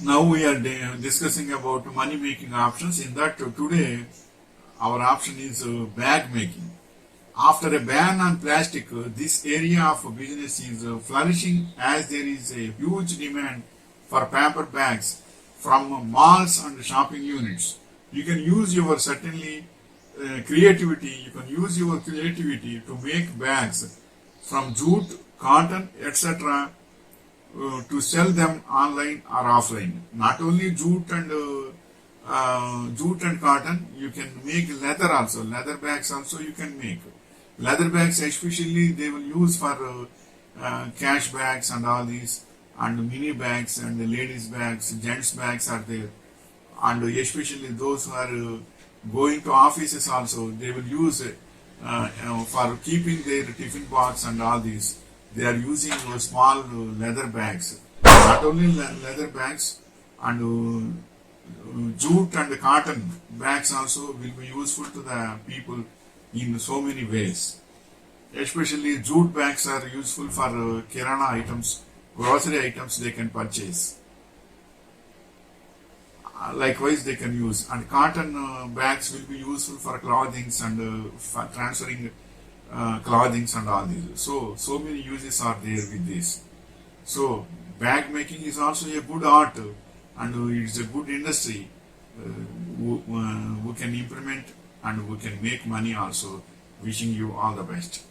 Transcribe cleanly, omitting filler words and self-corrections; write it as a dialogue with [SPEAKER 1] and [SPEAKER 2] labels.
[SPEAKER 1] Now we are discussing about money making options. In that today our option is bag making. After a ban on plastic, this area of business is flourishing as there is a huge demand for paper bags from malls and shopping units. You can use your creativity. You can use your creativity to make bags from jute, cotton, etc. To sell them online or offline. Not only jute and cotton, you can make leather also. Leather bags also you can make. Leather bags especially they will use for cash bags and all these, and mini bags and ladies bags, gents bags are there, and especially those who are going to offices also they will use for keeping their tiffin box and all these. They are using small leather bags. Not only leather bags and jute and cotton bags also will be useful to the people in so many ways. Especially jute bags are useful for kirana items, grocery items they can purchase. Likewise they can use, and cotton bags will be useful for clothings and for transferring clothings and all these. So many uses are there with this. So bag making is also a good art, and it's a good industry who can implement and who can make money also. Wishing you all the best.